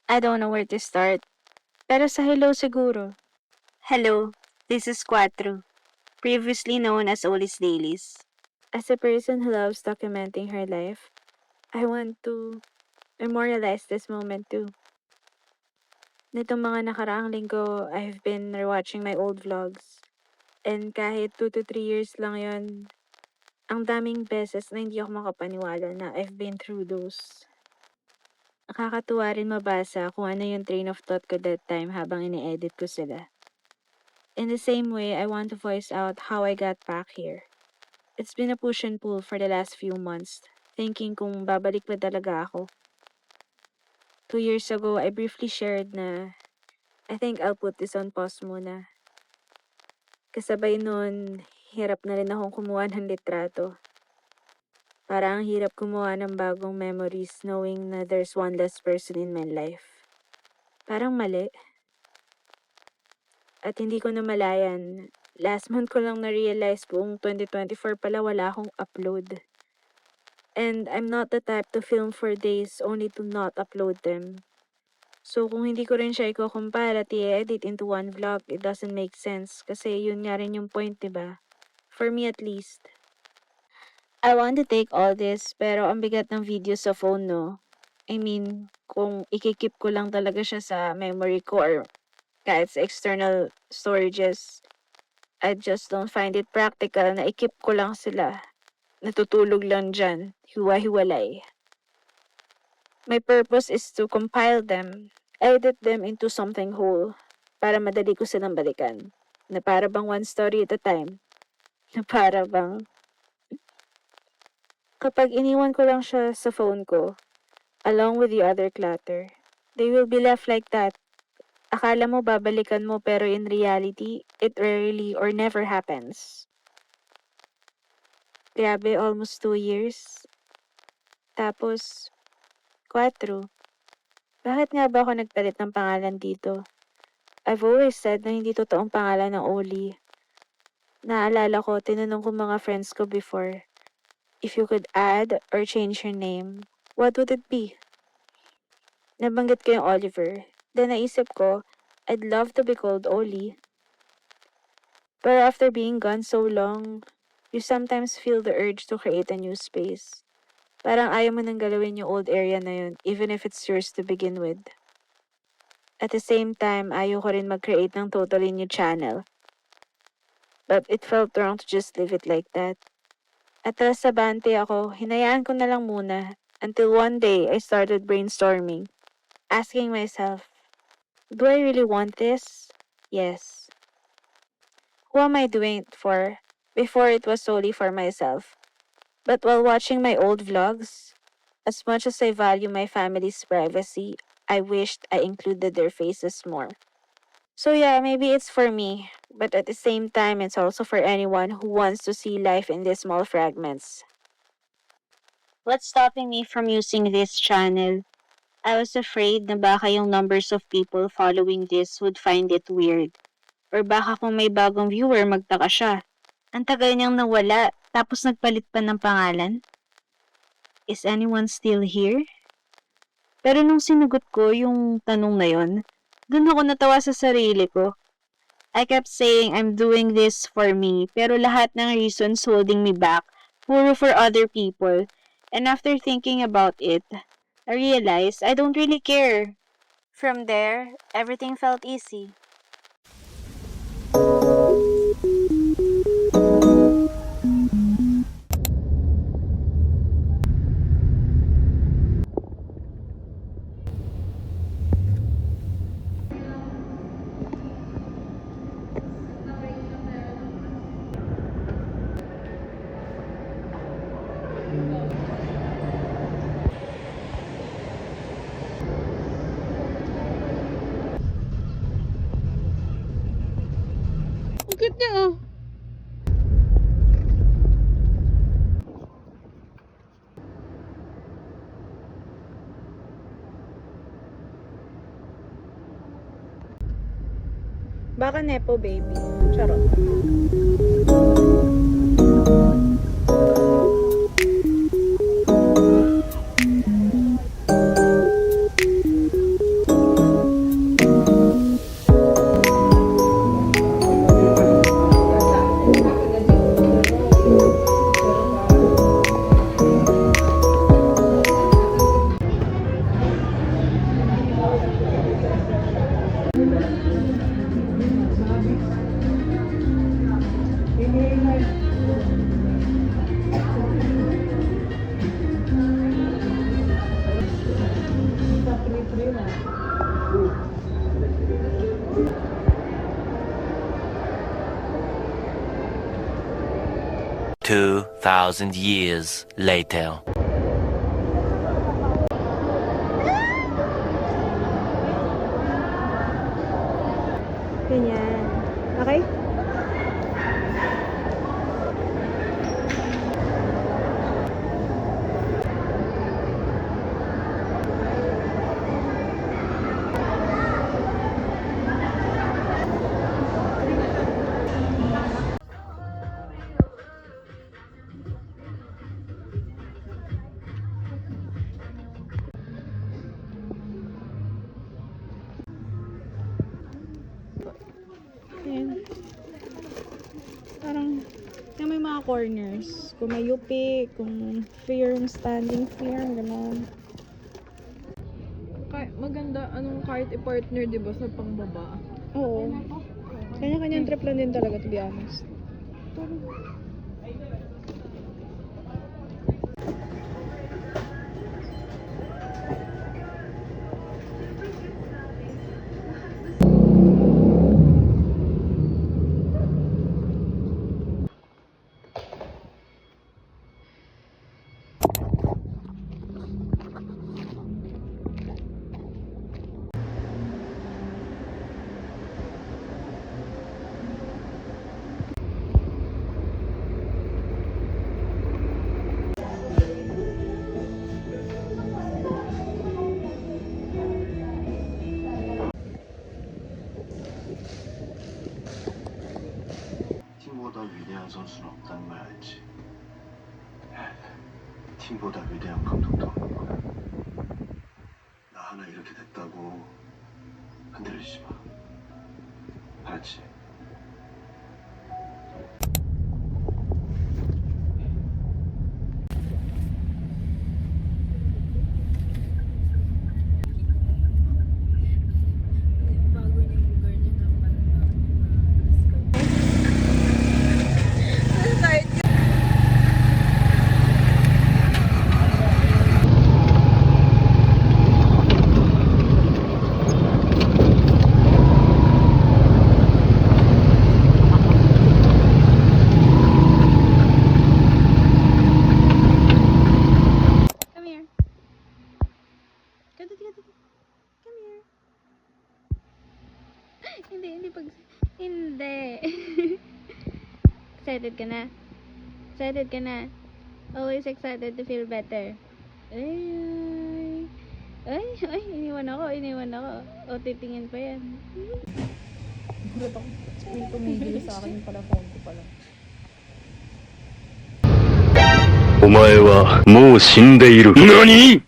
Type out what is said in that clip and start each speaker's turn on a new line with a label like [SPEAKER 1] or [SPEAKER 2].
[SPEAKER 1] I don't know where to start. Pero sa hello siguro.
[SPEAKER 2] Hello, this is Quattro, previously known as Olis Dailies.
[SPEAKER 1] As a person who loves documenting her life, I want to memorialize this moment too. Nitong mga nakaraang linggo, I've been rewatching my old vlogs. And kahit 2 to 3 years lang yon, ang daming beses na hindi ako makapaniwala na I've been through those. Nakakatuwa rin mabasa kung ano yung train of thought ko that time habang ini-edit ko sila. In the same way, I want to voice out how I got back here. It's been a push and pull for the last few months, thinking kung babalik ba talaga ako. 2 years ago, I briefly shared na I think I'll put this on pause muna. Kasabay nun, hirap na rin akong kumuha ng litrato. Parang ang hirap kumuha ng bagong memories knowing na there's one less person in my life. Parang mali. At hindi ko namalayan, last month ko lang na-realize buong 2024 pala wala akong upload. And I'm not the type to film for days only to not upload them. So kung hindi ko rin siya i-compile at i-edit into one vlog, it doesn't make sense. Kasi yun nga rin yung point, diba? For me at least. I want to take all this, pero ang bigat ng video sa phone, no? I mean, kung ikikip ko lang talaga siya sa memory ko or kahit sa external storages, I just don't find it practical na ikip ko lang sila. Natutulog lang dyan, hiwa-hiwalay. My purpose is to compile them, edit them into something whole, para madali ko silang balikan. Na para bang one story at a time. Na para bang kapag iniwan ko lang siya sa phone ko, along with the other clutter, they will be left like that. Akala mo babalikan mo pero in reality, it rarely or never happens. Grabe, almost 2 years. Tapos, 4. Bakit nga ba ako nagpalit ng pangalan dito? I've always said na hindi totoong pangalan ng Oli. Naalala ko, tinanong ko mga friends ko before, if you could add or change your name, what would it be? Nabanggit ko yung Oliver. Then naisip ko, I'd love to be called Oli. But after being gone so long, you sometimes feel the urge to create a new space. Parang ayaw mo nang galawin yung old area na yun, even if it's yours to begin with. At the same time, ayaw ko rin mag-create ng totally new channel. But it felt wrong to just leave it like that. Atras sa bante ako, hinayaan ko na lang muna until one day I started brainstorming, asking myself, do I really want this? Yes. Who am I doing it for? Before it was solely for myself. But while watching my old vlogs, as much as I value my family's privacy, I wished I included their faces more. So yeah, maybe it's for me, but at the same time, it's also for anyone who wants to see life in these small fragments.
[SPEAKER 2] What's stopping me from using this channel? I was afraid na baka yung numbers of people following this would find it weird. Or baka kung may bagong viewer magtaka siya. Ang tagal niyang nawala, tapos nagpalit pa ng pangalan? Is anyone still here? Pero nung sinugot ko yung tanong na yon, dun ako natawa sa sarili ko. I kept saying I'm doing this for me, pero lahat ng reasons holding me back, puro for other people. And after thinking about it, I realized I don't really care.
[SPEAKER 1] From there, everything felt easy.
[SPEAKER 3] Ang cute niya oh.
[SPEAKER 1] Baka nepo, baby. Charot.
[SPEAKER 3] 2,000 years later.
[SPEAKER 1] Ganyan. Okay? Ayan. Parang yung may mga corners. Kung may yupi, kung firm, standing firm, gano'n.
[SPEAKER 4] Maganda kahit i-partner 'di ba sa pangbaba.
[SPEAKER 1] Oo. Kanya-kanyang trip lang din talaga, to be honest.
[SPEAKER 5] 팀보다 위대한 선수는 없다는 걸 알지. 팀보다 위대한 감독도 없는 거야. 나 하나 이렇게 됐다고 흔들리지 마. 알았지?
[SPEAKER 1] Come here. Kadut. Come here. Hindi pag... Hindi. Excited ka na? Excited ka na? Always excited to feel better. Ay, iniwan ako. O, titingin pa yan.
[SPEAKER 4] Gulat ako. May tumigil sa akin yung pala phone ko pala.
[SPEAKER 6] お前はもう死んでいる。何